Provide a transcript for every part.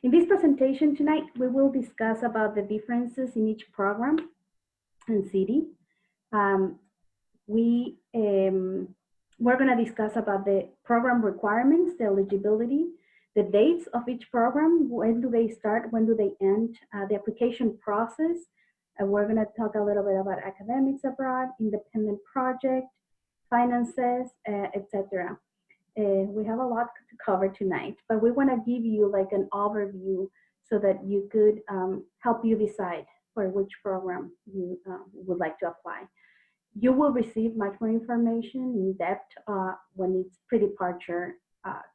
In this presentation tonight, we will discuss about the differences in each program and city. We're going to discuss about the program requirements, the eligibility, the dates of each program, when do they start, when do they end, the application process. We're going to talk a little bit about academics abroad, independent project, finances, etc. We have a lot to cover tonight, but we want to give you like an overview so that you could help you decide for which program you would like to apply. You will receive much more information in depth when it's pre-departure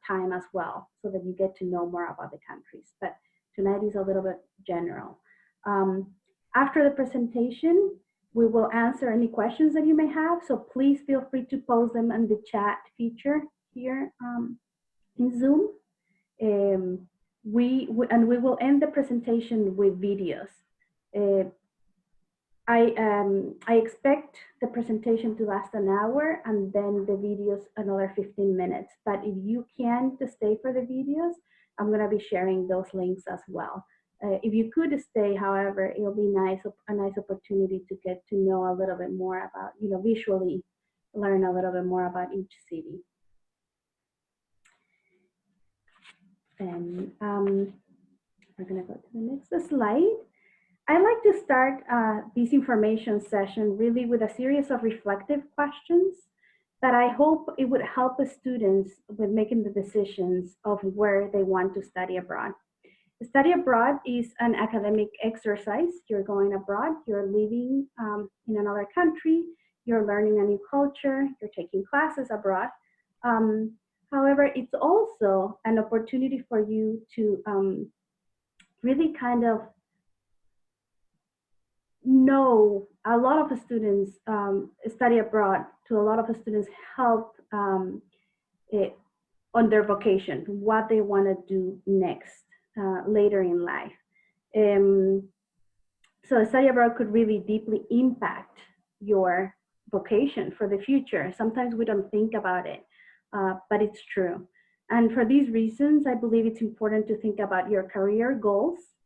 time as well, so that you get to know more about the countries. But tonight is a little bit general. After the presentation, we will answer any questions that you may have, so please feel free to post them in the chat feature here in Zoom. We will end the presentation with videos. I expect the presentation to last an hour and then the videos another 15 minutes. But if you can't stay for the videos, I'm going to be sharing those links as well. If you could stay, however, it'll be a nice opportunity to get to know a little bit more about, visually learn a little bit more about each city. And we're going to go to the next slide. I like to start this information session really with a series of reflective questions that I hope it would help the students with making the decisions of where they want to study abroad. Study abroad is an academic exercise. You're going abroad, you're living in another country, you're learning a new culture, you're taking classes abroad. However, it's also an opportunity for you to really kind of know a lot of students study abroad, to a lot of students help on their vocation, what they want to do next later in life. So study abroad could really deeply impact your vocation for the future. Sometimes we don't think about it, but it's true. And for these reasons, I believe it's important to think about your career goals,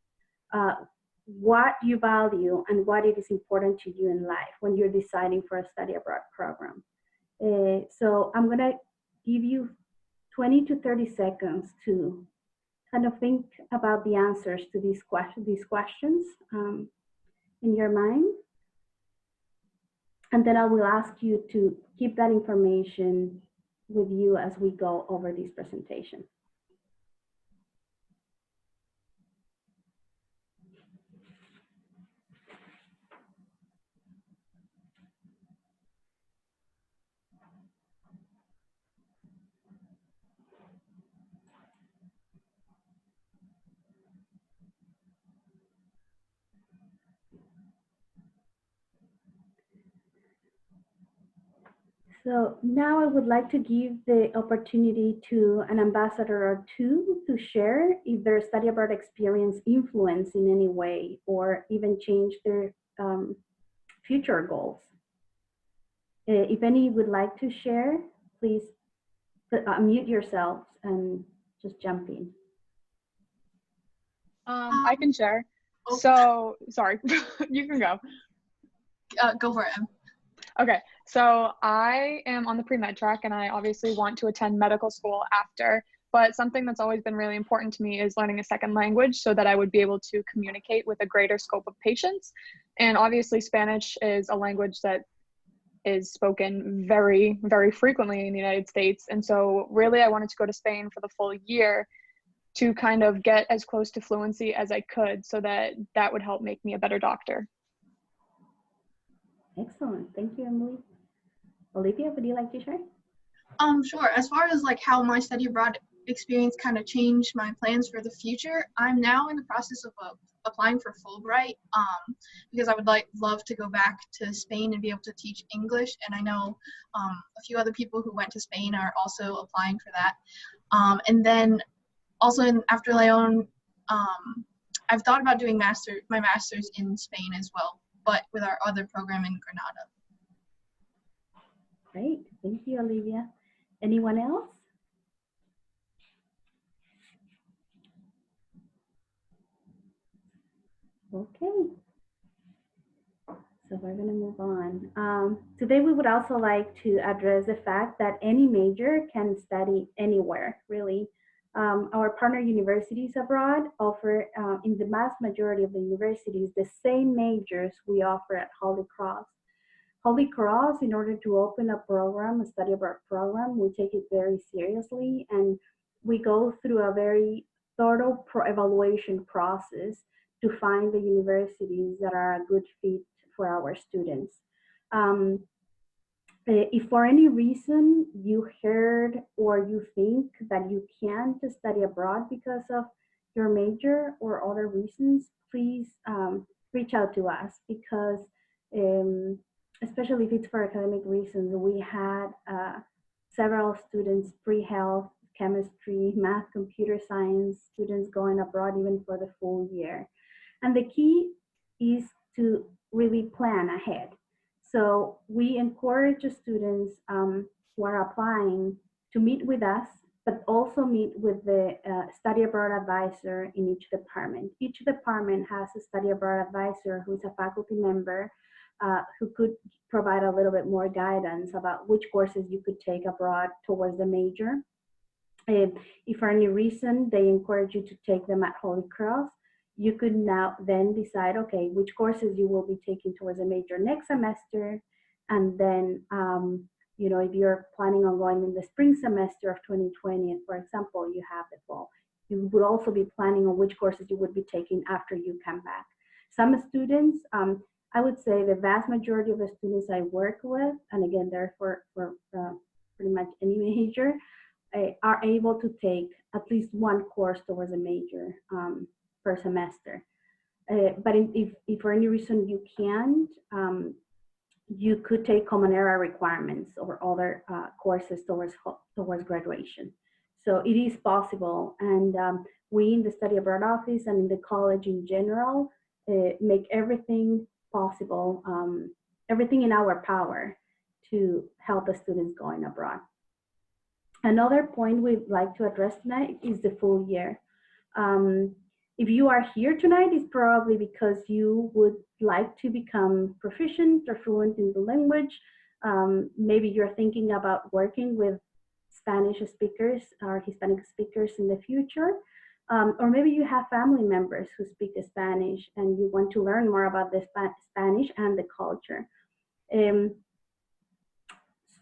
what you value and what it is important to you in life when you're deciding for a study abroad program. So I'm going to give you 20 to 30 seconds to kind of think about the answers to these questions in your mind. And then I will ask you to keep that information with you as we go over this presentation. So now I would like to give the opportunity to an ambassador or two to share if their study abroad experience influenced in any way or even change their future goals. If any would like to share, please unmute yourselves and just jump in. I can share. So, sorry, you can go. Go for it. Okay, so I am on the pre-med track and I obviously want to attend medical school after, but something that's always been really important to me is learning a second language so that I would be able to communicate with a greater scope of patients. And obviously Spanish is a language that is spoken very, very frequently in the United States. And so really I wanted to go to Spain for the full year to kind of get as close to fluency as I could so that that would help make me a better doctor. Excellent. Thank you, Emily. Olivia, would you like to share? Sure. As far as like how my study abroad experience kind of changed my plans for the future, I'm now in the process of applying for Fulbright because I would love to go back to Spain and be able to teach English. And I know a few other people who went to Spain are also applying for that. And then also after Leon, I've thought about doing my master's in Spain as well, but with our other program in Granada. Great, thank you, Olivia. Anyone else? Okay. So we're going to move on. Today, we would also like to address the fact that any major can study anywhere, really. Our partner universities abroad offer, in the vast majority of the universities, the same majors we offer at Holy Cross. Holy Cross, in order to open a program, a study abroad program, we take it very seriously, and we go through a very thorough evaluation process to find the universities that are a good fit for our students. Um, if for any reason you heard or you think that you can't study abroad because of your major or other reasons, please reach out to us, because um, especially if it's for academic reasons, we had several students, pre-health, chemistry, math, computer science students going abroad even for the full year. And the key is to really plan ahead. So we encourage students who are applying to meet with us, but also meet with the study abroad advisor in each department. Each department has a study abroad advisor who's a faculty member who could provide a little bit more guidance about which courses you could take abroad towards the major. If for any reason they encourage you to take them at Holy Cross, you could now then decide, okay, which courses you will be taking towards a major next semester. And then, you know, if you're planning on going in the spring semester of 2020, and for example, you have the fall, you would also be planning on which courses you would be taking after you come back. Some students, I would say the vast majority of the students I work with, and again, they're for pretty much any major, are able to take at least one course towards a major per semester. But if for any reason you can't, you could take common era requirements or other courses towards graduation. So it is possible, and we in the study abroad office and in the college in general make everything possible, everything in our power to help the students going abroad. Another point we'd like to address tonight is the full year. If you are here tonight, it's probably because you would like to become proficient or fluent in the language. Maybe you're thinking about working with Spanish speakers or Hispanic speakers in the future. Or maybe you have family members who speak Spanish and you want to learn more about the Spanish and the culture.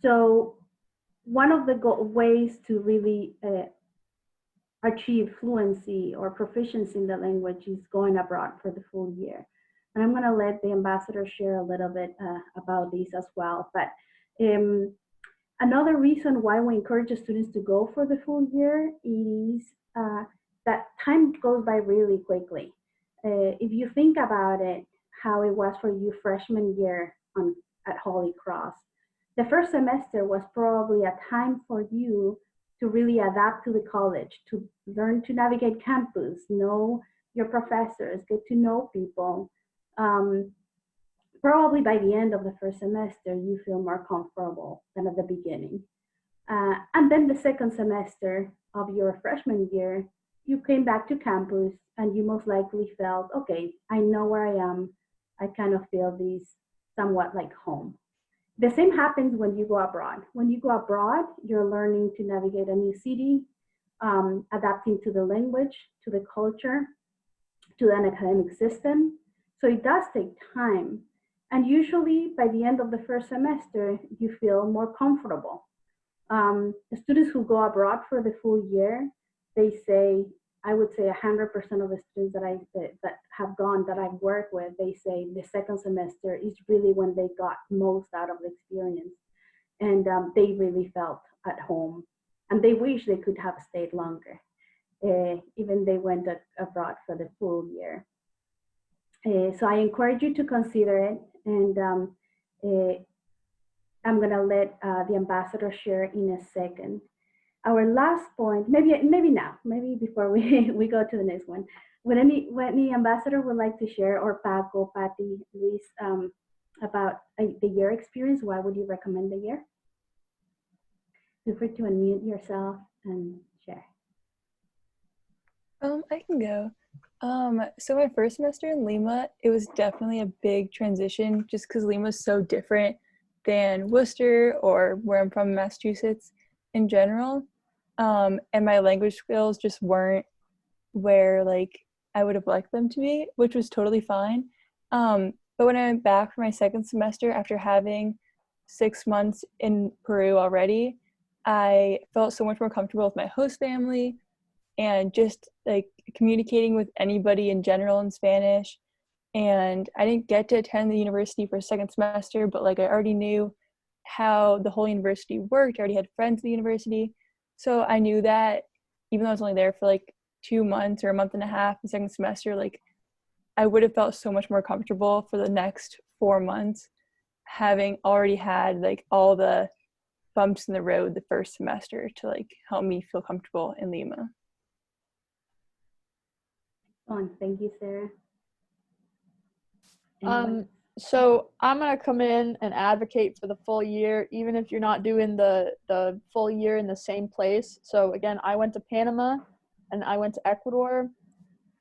So one of the ways to really achieve fluency or proficiency in the language is going abroad for the full year. And I'm going to let the ambassador share a little bit about this as well. But another reason why we encourage the students to go for the full year is that time goes by really quickly. If you think about it, how it was for you freshman year at Holy Cross, the first semester was probably a time for you to really adapt to the college, to learn to navigate campus, know your professors, get to know people. Probably by the end of the first semester, you feel more comfortable than at the beginning. And then the second semester of your freshman year, you came back to campus and you most likely felt, okay, I know where I am. I kind of feel this somewhat like home. The same happens when you go abroad. When you go abroad, you're learning to navigate a new city, adapting to the language, to the culture, to an academic system. So it does take time. And usually by the end of the first semester, you feel more comfortable. The students who go abroad for the full year, they say, I would say 100% of the students that have gone, that I've worked with, they say the second semester is really when they got most out of the experience. And they really felt at home. And they wish they could have stayed longer, even they went abroad for the full year. So I encourage you to consider it. And I'm going to let the ambassador share in a second. Our last point, maybe now, maybe before we go to the next one, would any ambassador would like to share, or Paco, Patty, Luis, about the year experience? Why would you recommend the year? Feel free to unmute yourself and share. I can go. So my first semester in Lima, it was definitely a big transition just because Lima is so different than Worcester or where I'm from, Massachusetts in general. And my language skills just weren't where like I would have liked them to be, which was totally fine. But when I went back for my second semester after having 6 months in Peru already, I felt so much more comfortable with my host family and just like communicating with anybody in general in Spanish. And I didn't get to attend the university for a second semester, but like I already knew how the whole university worked. I already had friends at the university. So I knew that even though I was only there for like 2 months or a month and a half the second semester, like I would have felt so much more comfortable for the next 4 months having already had like all the bumps in the road the first semester to like help me feel comfortable in Lima. Thank you, Sarah. So I'm gonna come in and advocate for the full year, even if you're not doing the full year in the same place. So again, I went to Panama and I went to Ecuador.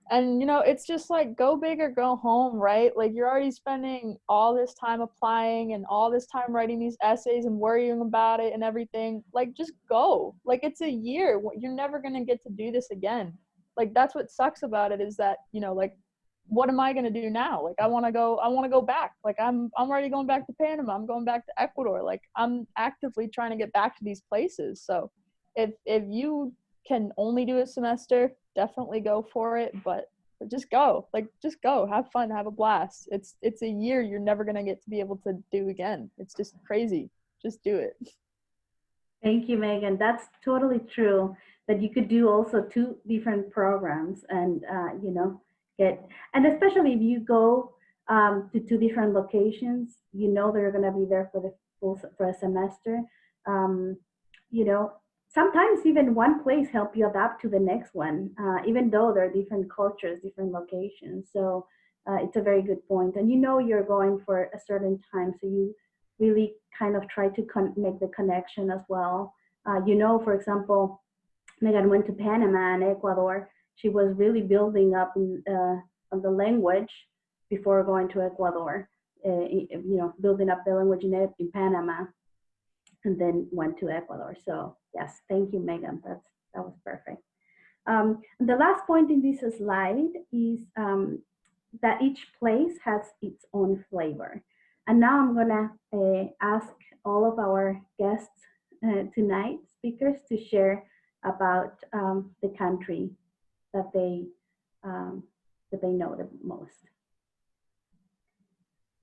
And, you know, it's just like go big or go home, right? Like you're already spending all this time applying and all this time writing these essays and worrying about it and everything. Like just go. Like it's a year. You're never going to get to do this again. Like that's what sucks about it is that, you know, like what am I going to do now? Like I want to go back. Like I'm already going back to Panama. I'm going back to Ecuador. Like I'm actively trying to get back to these places. So if you can only do a semester, definitely go for it, but just go, have fun, have a blast. It's a year you're never going to get to be able to do again. It's just crazy. Just do it. Thank you, Megan. That's totally true, that you could do also 2 different programs and, you know, and especially if you go to 2 different locations, you know, they're going to be there for a semester. You know, sometimes even one place help you adapt to the next one, even though there are different cultures, different locations. So it's a very good point. And you know you're going for a certain time, so you really kind of try to make the connection as well. You know, for example, Megan went to Panama and Ecuador. She was really building up on the language before going to Ecuador. You know, building up the language in Panama, and then went to Ecuador. So yes, thank you, Megan. That was perfect. The last point in this slide is that each place has its own flavor. And now I'm gonna ask all of our guests tonight, speakers, to share about the country that they know the most.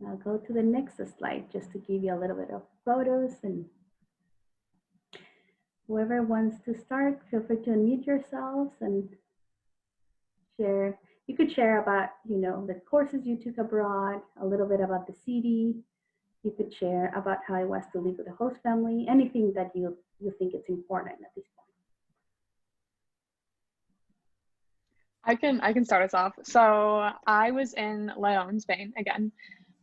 I'll go to the next slide just to give you a little bit of photos, and whoever wants to start, feel free to unmute yourselves and share. You could share about, you know, the courses you took abroad, a little bit about the city. You could share about how it was to live with a host family, anything that you think it's important at this point. I can start us off. So I was in León, Spain again,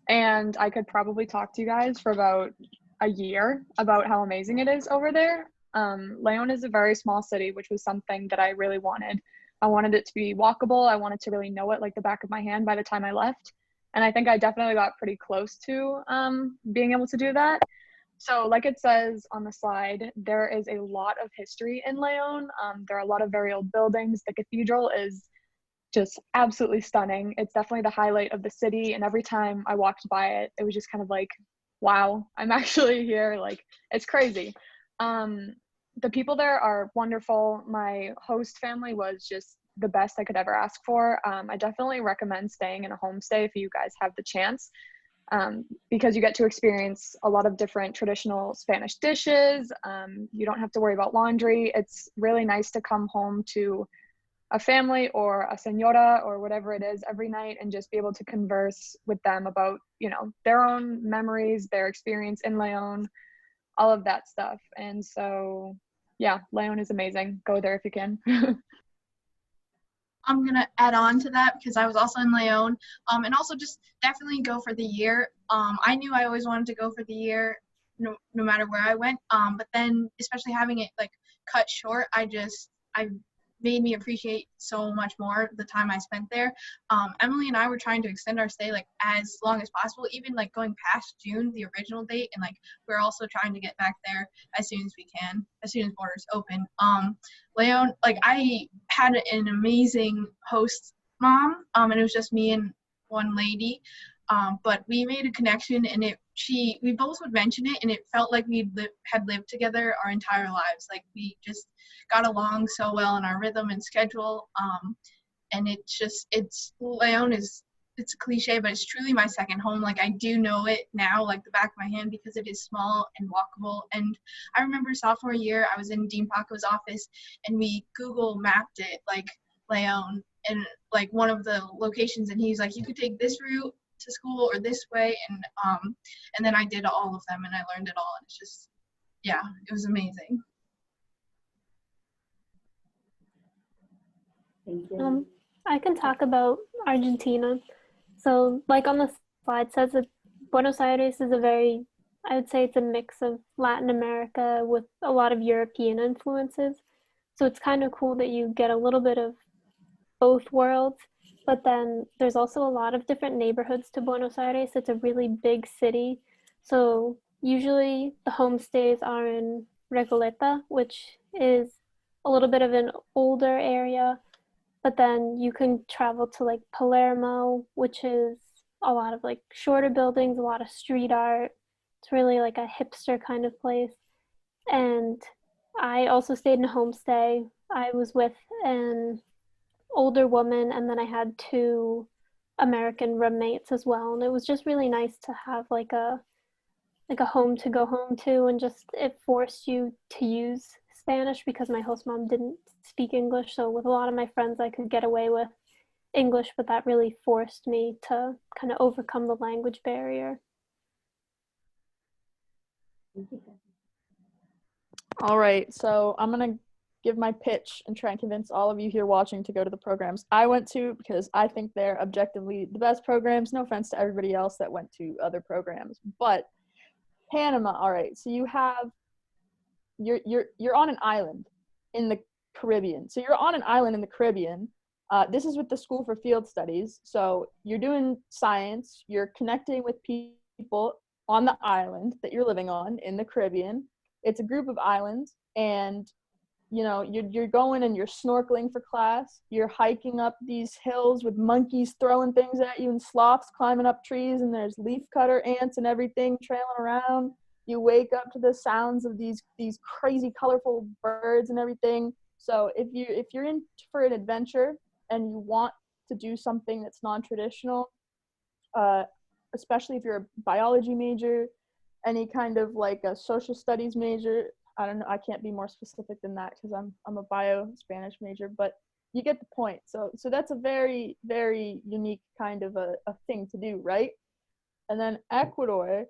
and I could probably talk to you guys for about a year about how amazing it is over there. León is a very small city, which was something that I really wanted. I wanted it to be walkable. I wanted to really know it like the back of my hand by the time I left. And I think I definitely got pretty close to being able to do that. So like it says on the slide, there is a lot of history in León. There are a lot of very old buildings. The cathedral is just absolutely stunning. It's definitely the highlight of the city. And every time I walked by it, it was just kind of like, wow, I'm actually here. Like, it's crazy. The people there are wonderful. My host family was just the best I could ever ask for. I definitely recommend staying in a homestay if you guys have the chance, because you get to experience a lot of different traditional Spanish dishes. You don't have to worry about laundry. It's really nice to come home to a family or a señora or whatever it is every night and just be able to converse with them about, you know, their own memories, their experience in León, all of that stuff. And so, yeah, León is amazing. Go there if you can. I'm going to add on to that because I was also in León, and also just definitely go for the year. I knew I always wanted to go for the year no matter where I went, but then especially having it like cut short, I made me appreciate so much more the time I spent there. Emily and I were trying to extend our stay like as long as possible, even like going past June, the original date, and like we're also trying to get back there as soon as we can, as soon as borders open. Leon, like I had an amazing host mom, and it was just me and one lady. But we made a connection, and we both would mention it, and it felt like we had lived together our entire lives. Like we just got along so well in our rhythm and schedule. And Leon it's a cliche, but it's truly my second home. Like I do know it now, like the back of my hand, because it is small and walkable. And I remember sophomore year, I was in Dean Paco's office, and we Google mapped it, like Leon, and like one of the locations, and he's like, you could take this route to school or this way, and then I did all of them, and I learned it all, and it's just, yeah, it was amazing. Thank you. I can talk about Argentina. So like on the slide says that Buenos Aires is I would say it's a mix of Latin America with a lot of European influences. So it's kind of cool that you get a little bit of both worlds, but then there's also a lot of different neighborhoods to Buenos Aires. It's a really big city. So usually the homestays are in Recoleta, which is a little bit of an older area. But then you can travel to like Palermo, which is a lot of like shorter buildings, a lot of street art. It's really like a hipster kind of place. And I also stayed in a homestay. I was with an older woman, and then I had 2 American roommates as well. And it was just really nice to have like a home to go home to, and just it forced you to use Spanish because my host mom didn't speak English. So with a lot of my friends, I could get away with English, but that really forced me to kind of overcome the language barrier. All right, so I'm gonna give my pitch and try and convince all of you here watching to go to the programs I went to, because I think they're objectively the best programs. No offense to everybody else that went to other programs, but Panama. All right, so you're on an island in the Caribbean. So you're on an island in the Caribbean. This is with the School for Field Studies. So you're doing science. You're connecting with people on the island that you're living on in the Caribbean. It's a group of islands, and you're going and you're snorkeling for class. You're hiking up these hills with monkeys throwing things at you and sloths climbing up trees, and there's leafcutter ants and everything trailing around. You wake up to the sounds of these crazy colorful birds and everything. So if you're in for an adventure and you want to do something that's non-traditional, especially if you're a biology major, any kind of like a social studies major, I don't know, I can't be more specific than that because I'm a bio Spanish major, but you get the point. So that's a very, very unique kind of a thing to do, right? And then Ecuador,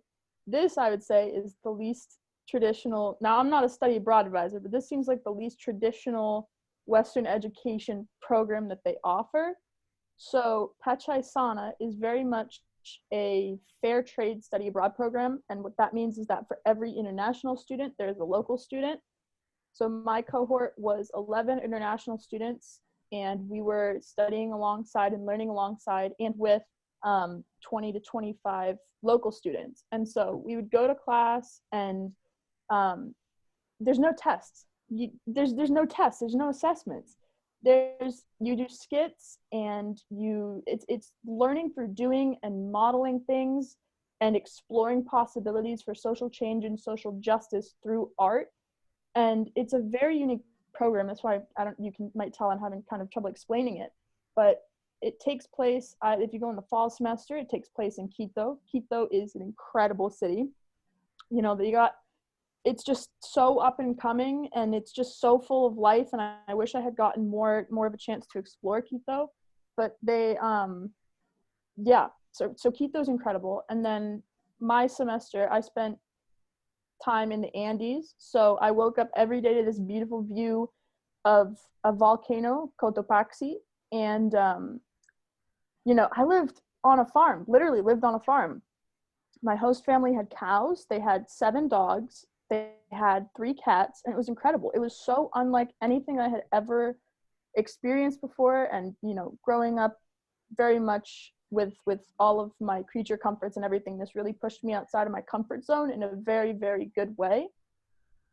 this I would say is the least traditional. Now, I'm not a study abroad advisor, but this seems like the least traditional Western education program that they offer. So Pachay Sana is very much a fair trade study abroad program. And what that means is that for every international student, there's a local student. So my cohort was 11 international students, and we were studying alongside and learning alongside and with 20 to 25 local students. And so we would go to class, and there's no tests. There's no tests. There's no assessments. You do skits, and it's learning through doing and modeling things and exploring possibilities for social change and social justice through art. And it's a very unique program. That's why might tell I'm having kind of trouble explaining it, but it takes place, if you go in the fall semester, it takes place in Quito. Quito is an incredible city. It's just so up and coming, and it's just so full of life. And I wish I had gotten more of a chance to explore Quito, but so Quito's incredible. And then my semester, I spent time in the Andes. So I woke up every day to this beautiful view of a volcano, Cotopaxi. And, I lived on a farm, literally lived on a farm. My host family had cows. They had 7 dogs. They had 3 cats, and it was incredible. It was so unlike anything I had ever experienced before, and growing up very much with all of my creature comforts and everything, this really pushed me outside of my comfort zone in a very, very good way.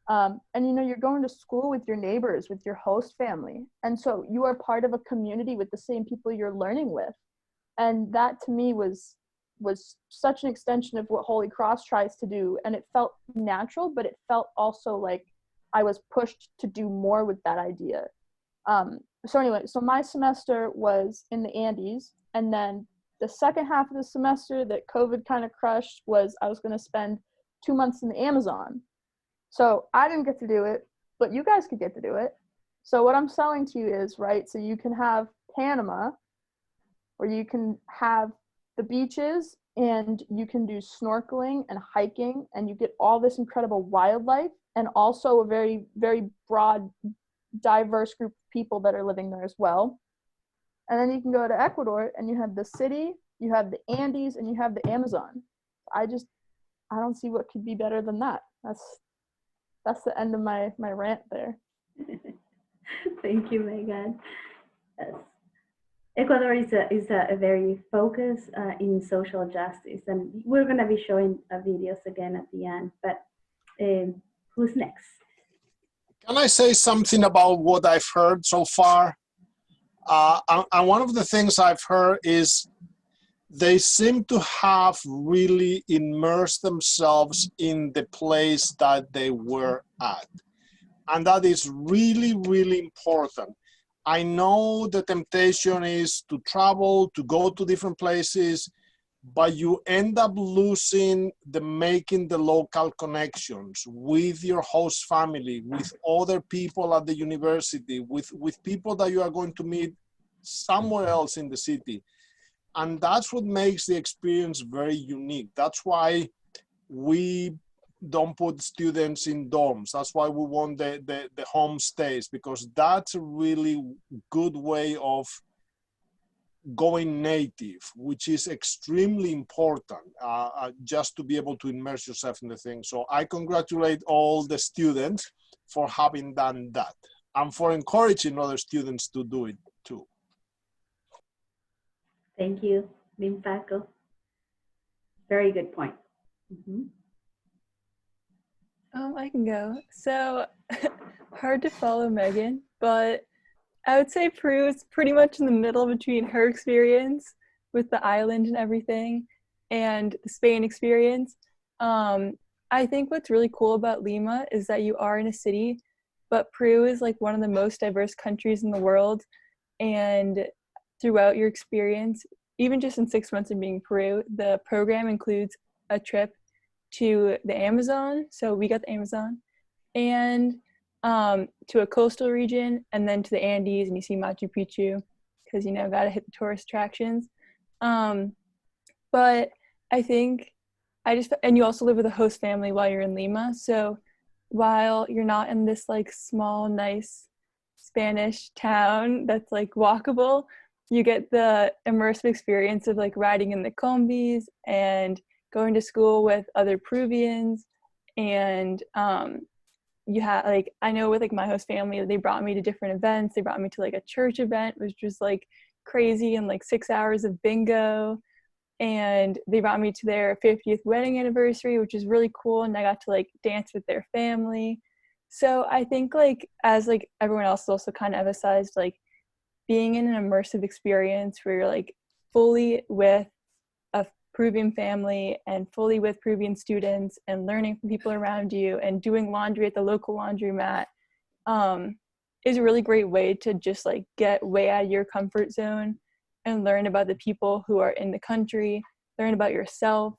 And you're going to school with your neighbors, with your host family, and so you are part of a community with the same people you're learning with, and that to me was such an extension of what Holy Cross tries to do, and it felt natural, but it felt also like I was pushed to do more with that idea. So my semester was in the Andes, and then the second half of the semester that COVID kind of crushed was I was going to spend 2 months in the Amazon. So I didn't get to do it, but you guys could get to do it. So what I'm selling to you is, right, so you can have Panama, or you can have the beaches, and you can do snorkeling and hiking, and you get all this incredible wildlife, and also a very, very broad, diverse group of people that are living there as well. And then you can go to Ecuador, and you have the city, you have the Andes, and you have the Amazon. I don't see what could be better than that. That's the end of my rant there. Thank you, Megan. Yes. Ecuador is a very focused in social justice, and we're going to be showing videos again at the end. But who's next? Can I say something about what I've heard so far? And one of the things I've heard is they seem to have really immersed themselves in the place that they were at. And that is really, really important. I know the temptation is to travel, to go to different places, but you end up losing making the local connections with your host family, with other people at the university, with people that you are going to meet somewhere else in the city. And that's what makes the experience very unique. That's why we don't put students in dorms. That's why we want the homestays, because that's a really good way of going native, which is extremely important, just to be able to immerse yourself in the thing. So I congratulate all the students for having done that and for encouraging other students to do it too. Thank you, Paco. Very good point. Mm-hmm. I can go. So hard to follow Megan, but I would say Peru is pretty much in the middle between her experience with the island and everything and the Spain experience. I think what's really cool about Lima is that you are in a city, but Peru is like one of the most diverse countries in the world. And throughout your experience, even just in 6 months of being in Peru, the program includes a trip to the Amazon. So we got the Amazon, and to a coastal region, and then to the Andes, and you see Machu Picchu, because gotta hit the tourist attractions. But I think and you also live with a host family while you're in Lima. So while you're not in this like small, nice Spanish town that's like walkable, you get the immersive experience of like riding in the combis and going to school with other Peruvians. And you have like, I know with like my host family, they brought me to different events. They brought me to like a church event, which was like crazy, and like 6 hours of bingo. And they brought me to their 50th wedding anniversary, which is really cool. And I got to like dance with their family. So I think like, as like everyone else also kind of emphasized, like being in an immersive experience where you're like fully with a Peruvian family and fully with Peruvian students and learning from people around you and doing laundry at the local laundromat is a really great way to just like get way out of your comfort zone and learn about the people who are in the country, learn about yourself.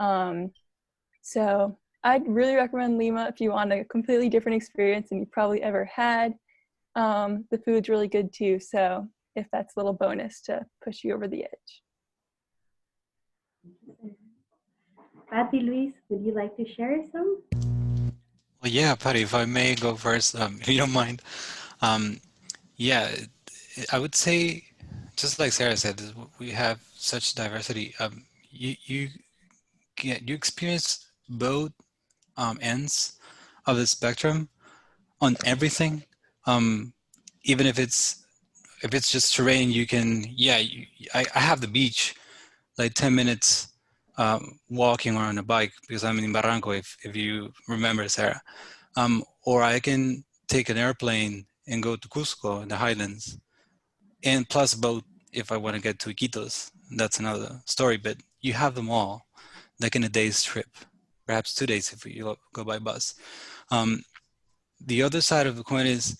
So I'd really recommend Lima if you want a completely different experience than you probably ever had. The food's really good too, so if that's a little bonus to push you over the edge. Patty, Luis, would you like to share some? Well, yeah, Patty, if I may go first, if you don't mind. Yeah, I would say, just like Sarah said, we have such diversity. You experience both ends of the spectrum on everything, even if it's if it's just terrain, you can, yeah, I have the beach like 10 minutes walking or on a bike because I'm in Barranco, if you remember, Sarah. Or I can take an airplane and go to Cusco in the highlands, and plus boat if I want to get to Iquitos. That's another story, but you have them all like in a day's trip, perhaps 2 days if you go by bus. The other side of the coin is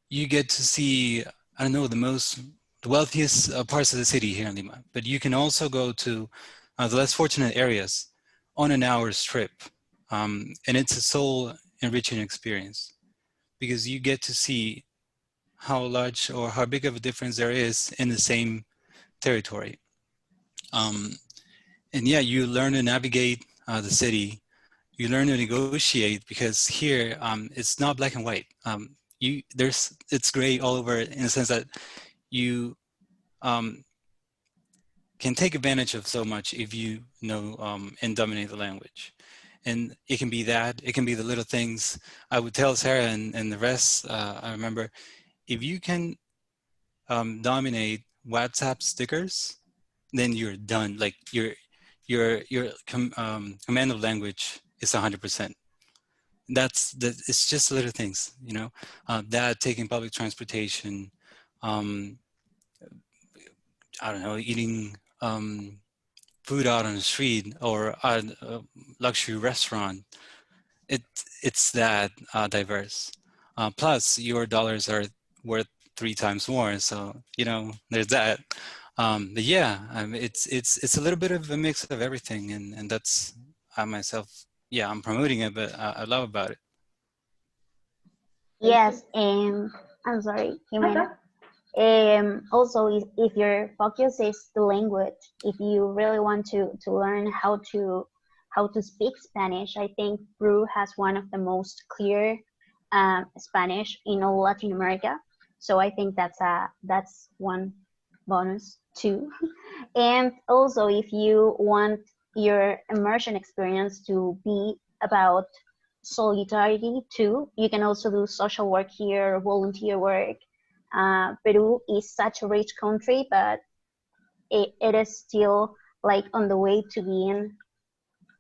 you get to see, I don't know, the wealthiest parts of the city here in Lima, but you can also go to the less fortunate areas on an hour's trip. And it's a soul enriching experience because you get to see how large or how big of a difference there is in the same territory. And yeah, you learn to navigate the city. You learn to negotiate because here it's not black and white. It's gray all over in the sense that you can take advantage of so much if you know and dominate the language. And it can be that, it can be the little things. I would tell Sarah and the rest, I remember, if you can dominate WhatsApp stickers, then you're done. Like your command of language is 100%. It's just little things, you know, that taking public transportation, I don't know, eating food out on the street or at a luxury restaurant. It's that diverse. Plus, your dollars are worth 3 times more, so you know there's that. But yeah, it's a little bit of a mix of everything, and that's I myself. Yeah, I'm promoting it, but I love about it. Yes, and I'm sorry, Jimena. Also, if your focus is the language, if you really want to learn how to speak Spanish, I think Peru has one of the most clear Spanish in all Latin America. So I think that's one bonus too. And also, if you want your immersion experience to be about solidarity too, you can also do social work here, volunteer work. Peru is such a rich country, but it is still like on the way to being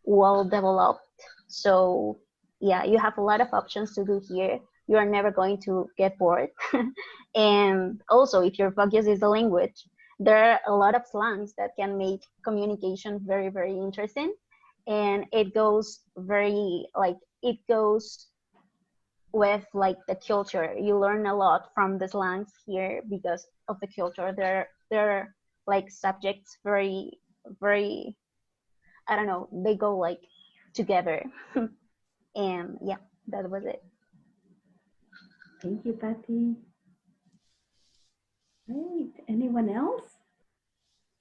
well developed. So yeah, you have a lot of options to do here. You are never going to get bored. And also, if your focus is the language, there are a lot of slangs that can make communication very, very interesting. And it goes with like the culture. You learn a lot from the slangs here because of the culture. They're like subjects very, very, I don't know, they go like together. And yeah, that was it. Thank you, Patty. Great. Anyone else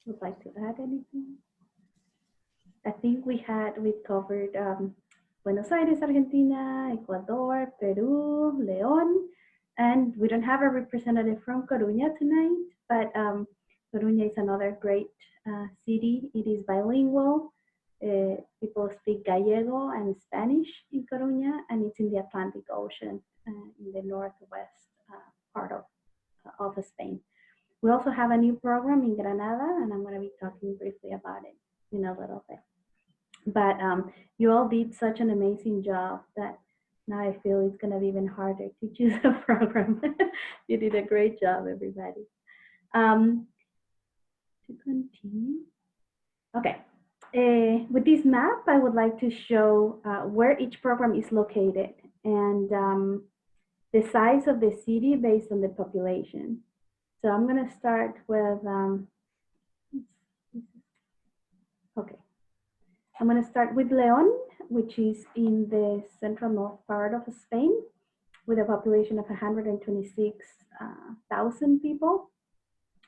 would like to add anything? I think we covered Buenos Aires, Argentina, Ecuador, Peru, Leon, and we don't have a representative from Coruña tonight, but Coruña is another great city. It is bilingual. People speak Gallego and Spanish in Coruña, and it's in the Atlantic Ocean in the northwest part of Spain. We also have a new program in Granada, and I'm going to be talking briefly about it in a little bit. But you all did such an amazing job that now I feel it's going to be even harder to choose a program. You did a great job, everybody. To continue. Okay. With this map, I would like to show where each program is located and the size of the city based on the population. So I'm going to start with, okay. I'm going to start with León, which is in the central north part of Spain, with a population of 126,000 people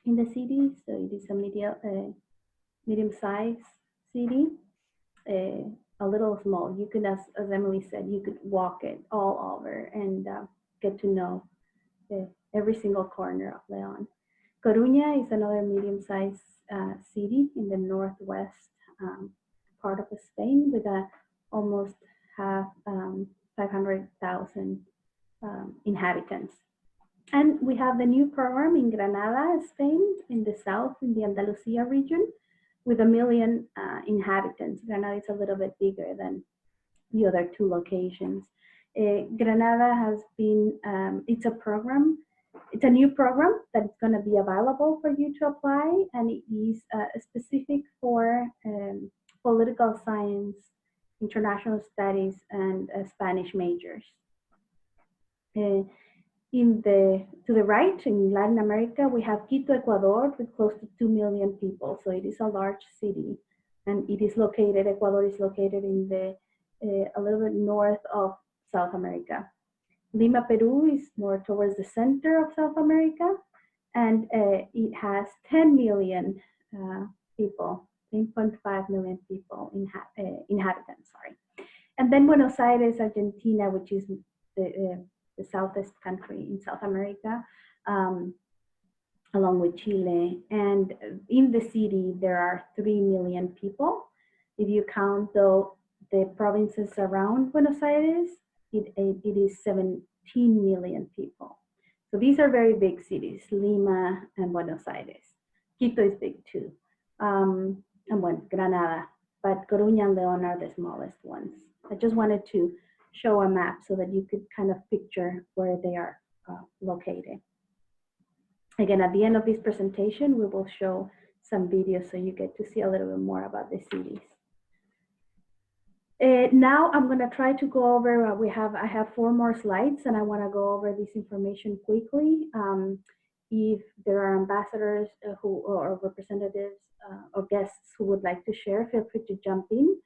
in the city. So it is a medium-sized city, a little small. You could, as Emily said, you could walk it all over and get to know every single corner of León. Coruña is another medium-sized city in the northwest part of Spain with almost 500,000 inhabitants. And we have the new program in Granada, Spain, in the south, in the Andalusia region, with 1 million inhabitants. Granada is a little bit bigger than the other two locations. Granada has been, it's a program, it's a new program that's going to be available for you to apply, and it is specific for political science, international studies, and Spanish majors. To the right, in Latin America, we have Quito, Ecuador, with close to 2 million people. So it is a large city, and it is located, Ecuador is located in the, a little bit north of South America. Lima, Peru is more towards the center of South America, and it has 10 million people, 10.5 million people, inhabitants, sorry. And then Buenos Aires, Argentina, which is the southest country in South America, along with Chile. And in the city, there are 3 million people. If you count, though, the provinces around Buenos Aires, it is 17 million people. So these are very big cities, Lima and Buenos Aires. Quito is big too, and well, Granada, but Coruña and León are the smallest ones. I just wanted to show a map so that you could kind of picture where they are located. Again, at the end of this presentation, we will show some videos so you get to see a little bit more about the cities. Now I'm going to try to go over, I have 4 more slides, and I want to go over this information quickly. If there are ambassadors or representatives or guests who would like to share, feel free to jump in.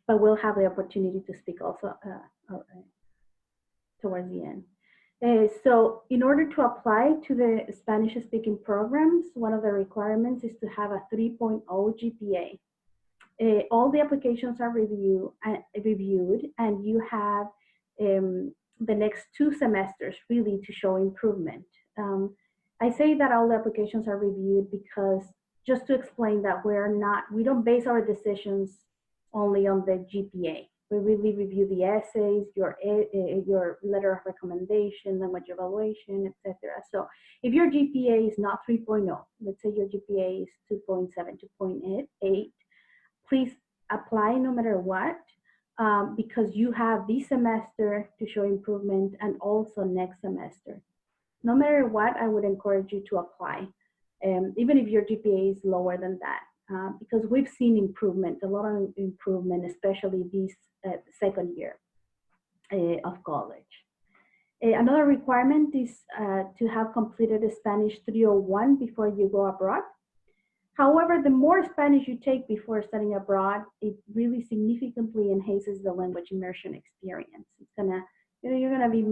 But we'll have the opportunity to speak also towards the end. So in order to apply to the Spanish-speaking programs, one of the requirements is to have a 3.0 GPA. All the applications are reviewed, and you have the next 2 semesters really to show improvement. I say that all the applications are reviewed because, just to explain that we don't base our decisions only on the GPA. We really review the essays, your letter of recommendation, language evaluation, etc. So if your GPA is not 3.0, let's say your GPA is 2.7, 2.8, please apply no matter what, because you have this semester to show improvement and also next semester. No matter what, I would encourage you to apply, even if your GPA is lower than that. Because we've seen improvement, a lot of improvement, especially this second year of college. Another requirement is to have completed a Spanish 301 before you go abroad. However, the more Spanish you take before studying abroad, it really significantly enhances the language immersion experience. It's gonna, you're gonna be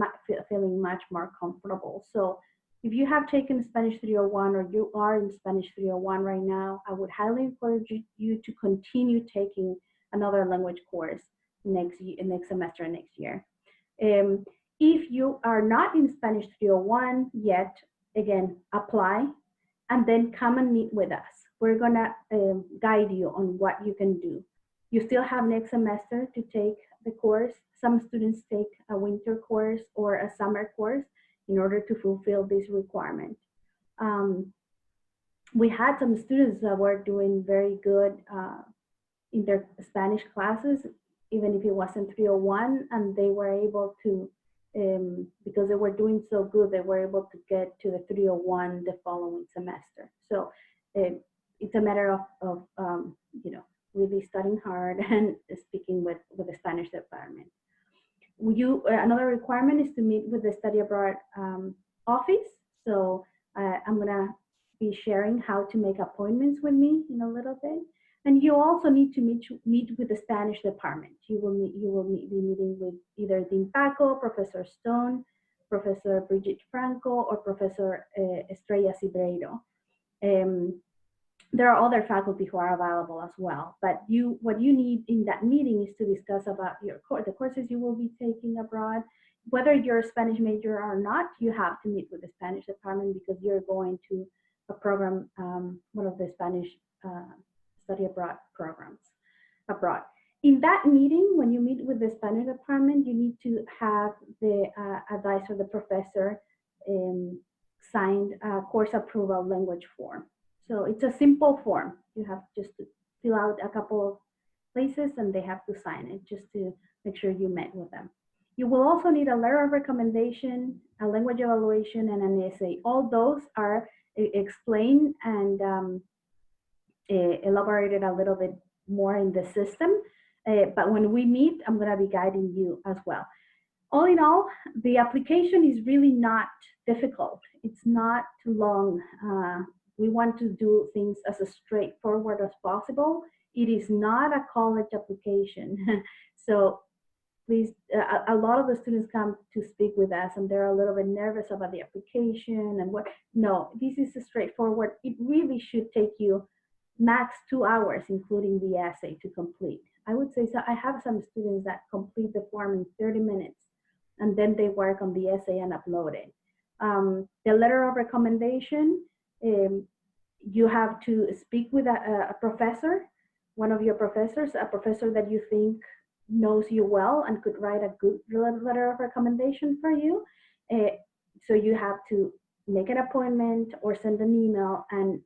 feeling much more comfortable. So if you have taken Spanish 301 or you are in Spanish 301 right now, I would highly encourage you to continue taking another language course next semester and next year. If you are not in Spanish 301 yet, again, apply and then come and meet with us. We're gonna guide you on what you can do. You still have next semester to take the course. Some students take a winter course or a summer course in order to fulfill this requirement. We had some students that were doing very good in their Spanish classes, even if it wasn't 301, and they were able to, because they were doing so good, they were able to get to the 301 the following semester. So it's a matter of really studying hard and speaking with the Spanish department. Another requirement is to meet with the study abroad office. So I'm gonna be sharing how to make appointments with me in a little bit. And you also need to meet with the Spanish department. You will be meeting with either Dean Paco, Professor Stone, Professor Bridget Franco, or Professor Estrella Cibreiro. There are other faculty who are available as well, but what you need in that meeting is to discuss about the courses you will be taking abroad. Whether you're a Spanish major or not, you have to meet with the Spanish department because you're going to a program, one of the Spanish study abroad programs abroad. In that meeting, when you meet with the Spanish department, you need to have the advisor, the professor, signed a course approval language form. So it's a simple form. You have just to fill out a couple of places and they have to sign it just to make sure you met with them. You will also need a letter of recommendation, a language evaluation, and an essay. All those are explained and elaborated a little bit more in the system. But when we meet, I'm going to be guiding you as well. All in all, the application is really not difficult. It's not too long. We want to do things as straightforward as possible. It is not a college application. So please, a lot of the students come to speak with us and they're a little bit nervous about the application and what. No, this is straightforward. It really should take you max 2 hours, including the essay, to complete. I would say, so I have some students that complete the form in 30 minutes and then they work on the essay and upload it. The letter of recommendation, you have to speak with a professor, one of your professors, a professor that you think knows you well and could write a good letter of recommendation for you. So you have to make an appointment or send an email and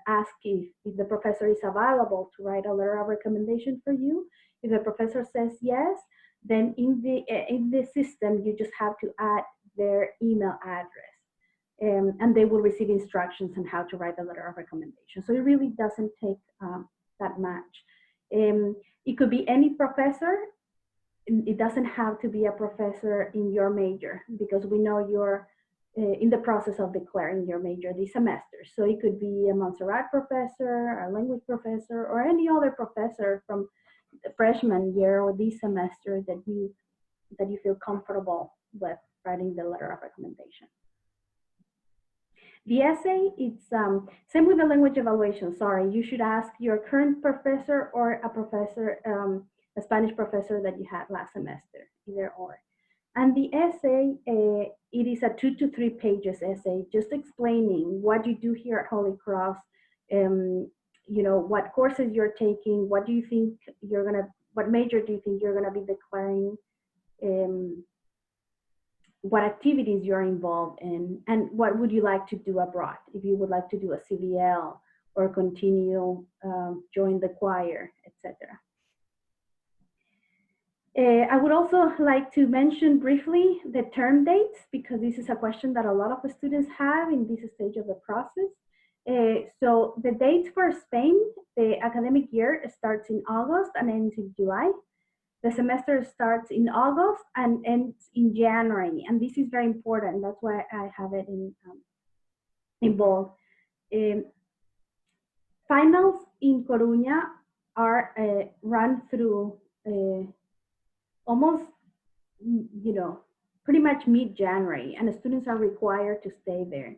ask if the professor is available to write a letter of recommendation for you. If the professor says yes, then in the system, you just have to add their email address. And they will receive instructions on how to write the letter of recommendation. So it really doesn't take that much. It could be any professor. It doesn't have to be a professor in your major because we know you're in the process of declaring your major this semester. So it could be a Montserrat professor, a language professor, or any other professor from the freshman year or this semester that you feel comfortable with writing the letter of recommendation. The essay, it's same with the language evaluation. Sorry, you should ask your current professor or a professor, a Spanish professor that you had last semester, either or. And the essay, it is a 2 to 3 pages essay, just explaining what you do here at Holy Cross, you know, what courses you're taking, what do you think you're gonna, what major do you think you're gonna be declaring, what activities you're involved in, and what would you like to do abroad, if you would like to do a CDL or continue, join the choir, etc. I would also like to mention briefly the term dates, because this is a question that a lot of the students have in this stage of the process. So the dates for Spain, the academic year starts in August and ends in July. The semester starts in August and ends in January, and this is very important. That's why I have it in bold. Finals in Coruña are run through almost, you know, pretty much mid-January, and the students are required to stay there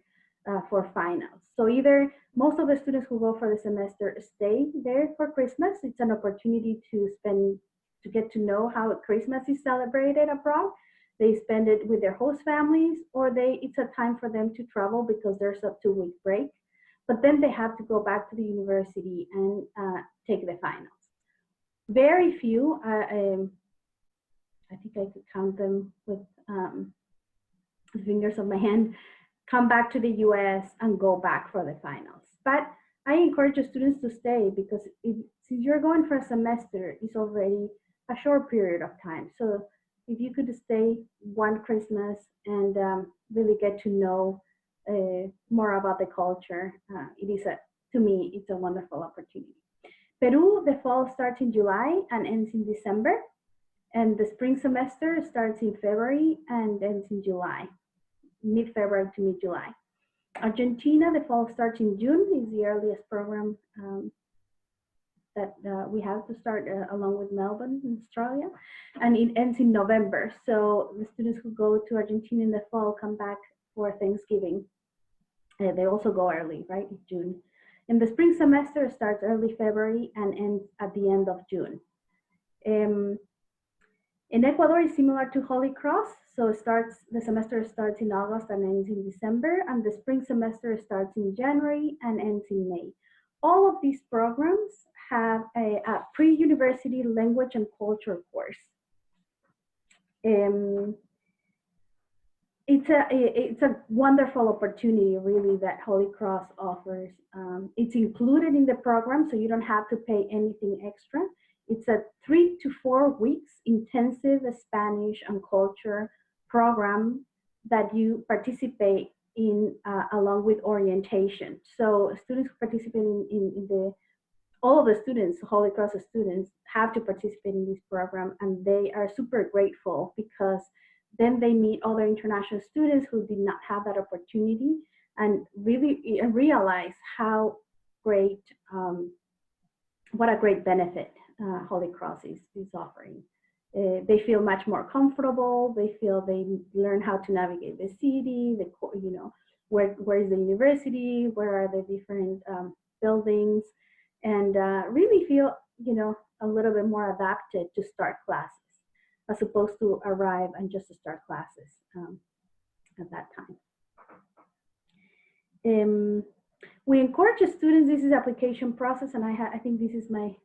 for finals. So either most of the students who go for the semester stay there for Christmas. It's an opportunity to get to know how Christmas is celebrated abroad. They spend it with their host families, or it's a time for them to travel because there's a 2-week break. But then they have to go back to the university and take the finals. Very few, I think I could count them with the fingers of my hand, come back to the US and go back for the finals. But I encourage the students to stay, because since you're going for a semester, it's already a short period of time. So if you could stay one Christmas and really get to know more about the culture, it is to me, it's a wonderful opportunity. Peru, the fall starts in July and ends in December. And the spring semester starts in February and ends in July, mid-February to mid-July. Argentina, the fall starts in June, is the earliest program that we have to start along with Melbourne in Australia, and it ends in November. So the students who go to Argentina in the fall come back for Thanksgiving. They also go early, right, in June. And the spring semester starts early February and ends at the end of June. In Ecuador, it's similar to Holy Cross. So the semester starts in August and ends in December, and the spring semester starts in January and ends in May. All of these programs have a pre-university language and culture course. It it's a wonderful opportunity, really, that Holy Cross offers. It's included in the program, so you don't have to pay anything extra. It's a 3 to 4 weeks intensive Spanish and culture program that you participate in along with orientation. So students who participate in the all of the students, Holy Cross students, have to participate in this program, and they are super grateful because then they meet other international students who did not have that opportunity and really realize how great, what a great benefit Holy Cross is offering. They feel much more comfortable. They feel they learn how to navigate the city, where is the university, where are the different buildings, and really feel, a little bit more adapted to start classes as opposed to arrive and just to start classes at that time. We encourage students, this is application process, and I think this is my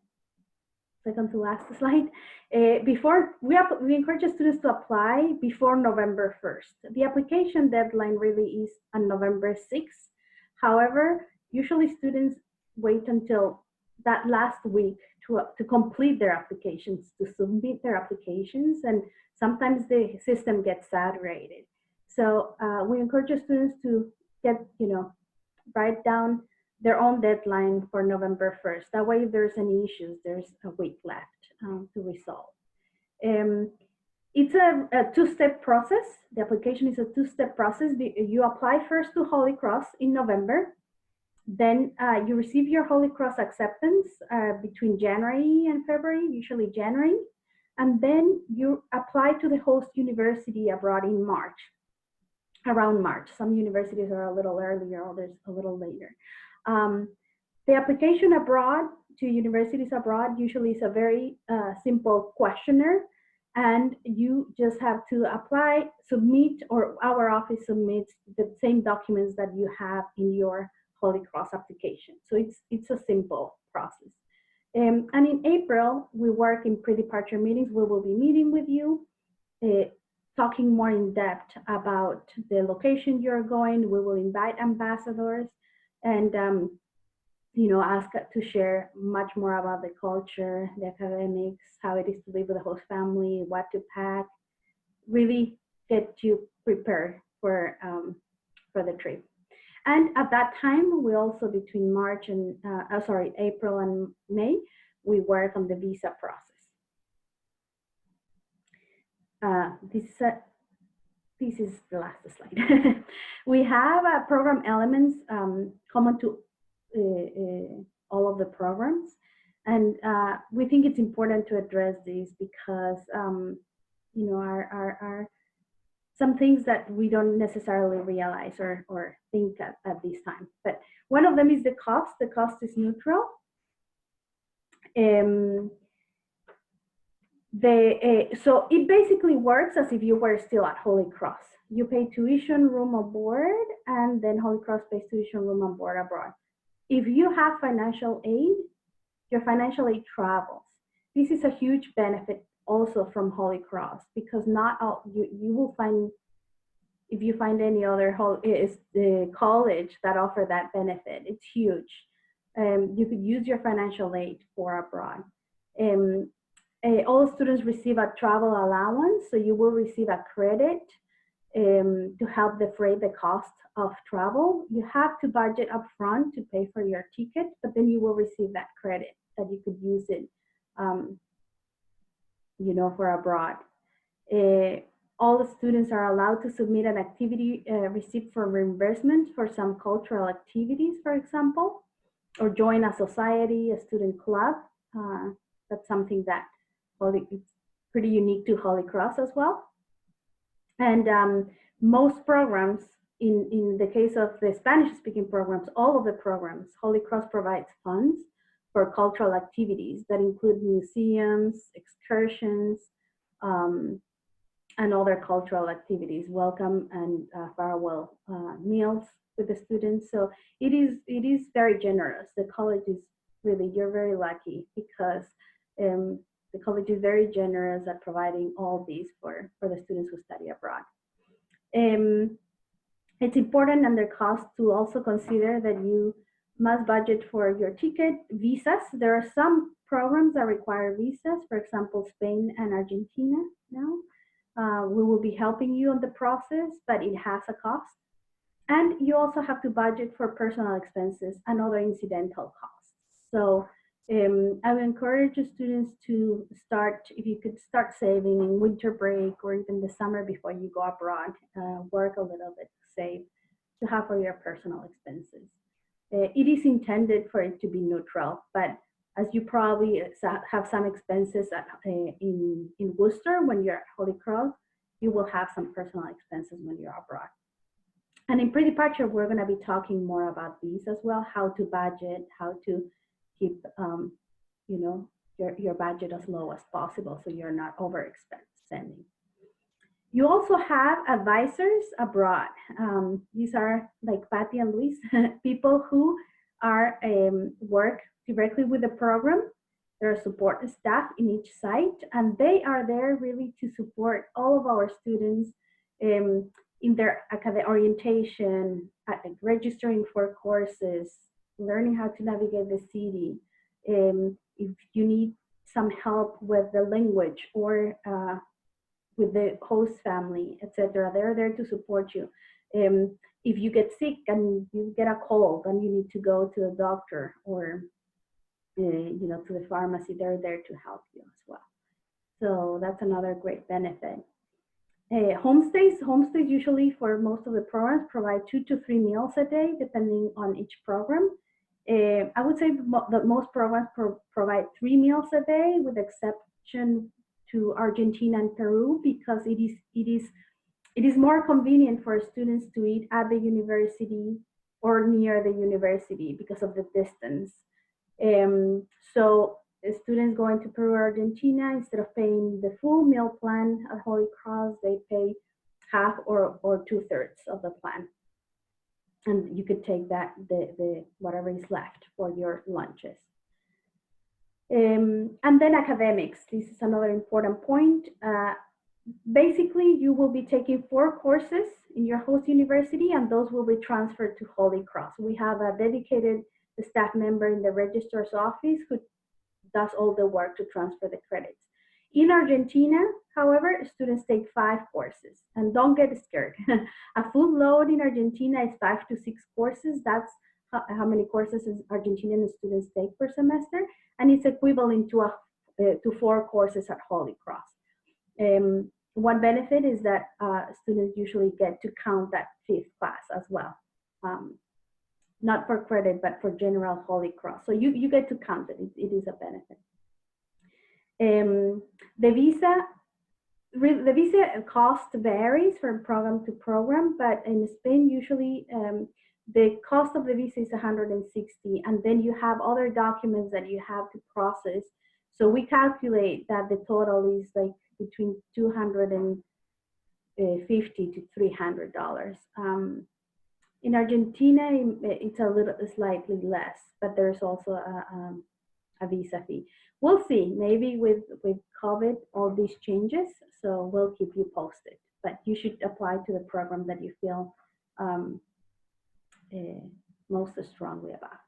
second to last slide. Before we encourage students to apply before November 1st. The application deadline really is on November 6th. However, usually students wait until that last week to complete their applications, to submit their applications, and sometimes the system gets saturated. So we encourage students to get, write down their own deadline for November 1st. That way, if there's any issues, there's a week left to resolve. It's a two-step process. The application is a two-step process. You apply first to Holy Cross in November. Then you receive your Holy Cross acceptance between January and February, usually January. And then you apply to the host university abroad in March, around March. Some universities are a little earlier, others a little later. The application abroad to universities abroad usually is a very simple questionnaire, and you just have to apply, submit, or our office submits the same documents that you have in your Holy Cross application. So it's a simple process. And in April, we work in pre-departure meetings. We will be meeting with you, talking more in depth about the location you're going. We will invite ambassadors and ask to share much more about the culture, the academics, how it is to live with a host family, what to pack, really get you prepared for the trip. And at that time, we also, between April and May, we work on the visa process. This is the last slide. We have program elements common to all of the programs, and we think it's important to address these because are some things that we don't necessarily realize or think at this time. But one of them is the cost. The cost is neutral. So it basically works as if you were still at Holy Cross. You pay tuition, room and board, and then Holy Cross pays tuition, room and board abroad. If you have financial aid, your financial aid travels. This is a huge benefit also from Holy Cross, because not all, you will find, if you find any other college that offer that benefit, it's huge. You could use your financial aid for abroad. All students receive a travel allowance, so you will receive a credit to help defray the cost of travel. You have to budget upfront to pay for your ticket, but then you will receive that credit that you could use it, for abroad. All the students are allowed to submit an activity receipt for reimbursement for some cultural activities, for example, or join a society, a student club. That's something that it's pretty unique to Holy Cross as well. And most programs, in the case of the Spanish-speaking programs, all of the programs, Holy Cross provides funds for cultural activities that include museums, excursions, and other cultural activities, welcome and farewell meals with the students. So it is very generous. The college is really, you're very lucky because the college is very generous at providing all these for the students who study abroad. It's important under cost to also consider that you must budget for your ticket, visas. There are some programs that require visas, for example, Spain and Argentina now. We will be helping you on the process, but it has a cost. And you also have to budget for personal expenses and other incidental costs. So I would encourage students to start, if you could start saving in winter break or even the summer before you go abroad, work a little bit to save to have for your personal expenses. It is intended for it to be neutral, but as you probably have some expenses in Worcester when you're at Holy Cross, you will have some personal expenses when you're abroad. And in pre-departure, we're going to be talking more about these as well, how to budget, how to keep you know, your budget as low as possible so you're not overspending. You also have advisors abroad. These are like Patty and Luis, people who are work directly with the program. There are support staff in each site, and they are there really to support all of our students in their academic orientation, registering for courses, learning how to navigate the city. If you need some help with the language or with the host family, etc., they're there to support you. If you get sick and you get a cold and you need to go to the doctor or you know, to the pharmacy, they're there to help you as well. So that's another great benefit. Homestays usually for most of the programs provide 2 to 3 meals a day, depending on each program. I would say that most programs provide 3 meals a day, with exception to Argentina and Peru, because it is more convenient for students to eat at the university or near the university because of the distance. So students going to Peru or Argentina, instead of paying the full meal plan at Holy Cross, they pay half or 2/3 of the plan. And you could take that, the whatever is left for your lunches. And then academics, this is another important point. Basically, you will be taking 4 courses in your host university, and those will be transferred to Holy Cross. We have a dedicated staff member in the registrar's office who does all the work to transfer the credits. In Argentina, however, students take 5 courses, and don't get scared. A full load in Argentina is 5 to 6 courses. That's how many courses Argentinian students take per semester, and it's equivalent to 4 courses at Holy Cross. One benefit is that students usually get to count that 5th class as well. Not for credit, but for general Holy Cross. So you get to count it. It is a benefit. The visa cost varies from program to program, but in Spain, usually the cost of the visa is 160, and then you have other documents that you have to process. So we calculate that the total is like between $250 to $300. In Argentina, it's a little slightly less, but there's also a visa fee. We'll see, maybe with COVID, all these changes, so we'll keep you posted. But you should apply to the program that you feel most strongly about.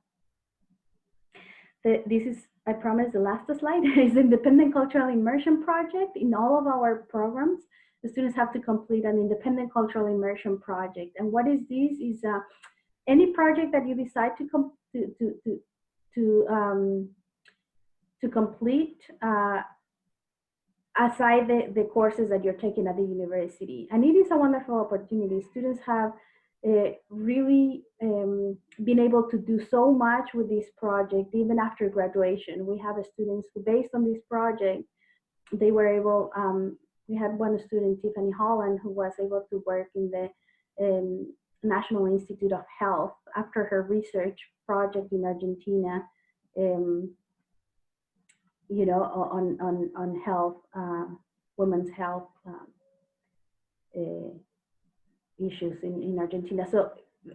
This is, I promise, the last slide, is Independent Cultural Immersion project. In all of our programs, the students have to complete an independent cultural immersion project. And what is this? Is any project that you decide to complete aside the courses that you're taking at the university. And it is a wonderful opportunity. Students have really been able to do so much with this project, even after graduation. We have students who, based on this project, they were able, we had one student, Tiffany Holland, who was able to work in the National Institute of Health after her research project in Argentina, you know, on health, women's health issues in Argentina. So,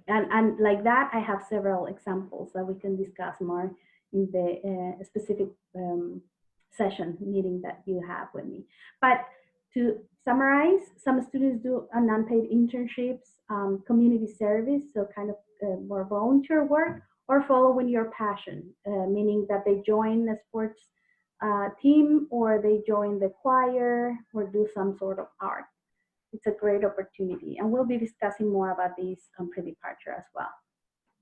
and like that, I have several examples that we can discuss more in the specific session meeting that you have with me. But To summarize, some students do unpaid internships, community service, so kind of more volunteer work, or following your passion, meaning that they join a sports team, or they join the choir, or do some sort of art. It's a great opportunity, and we'll be discussing more about these on pre-departure as well.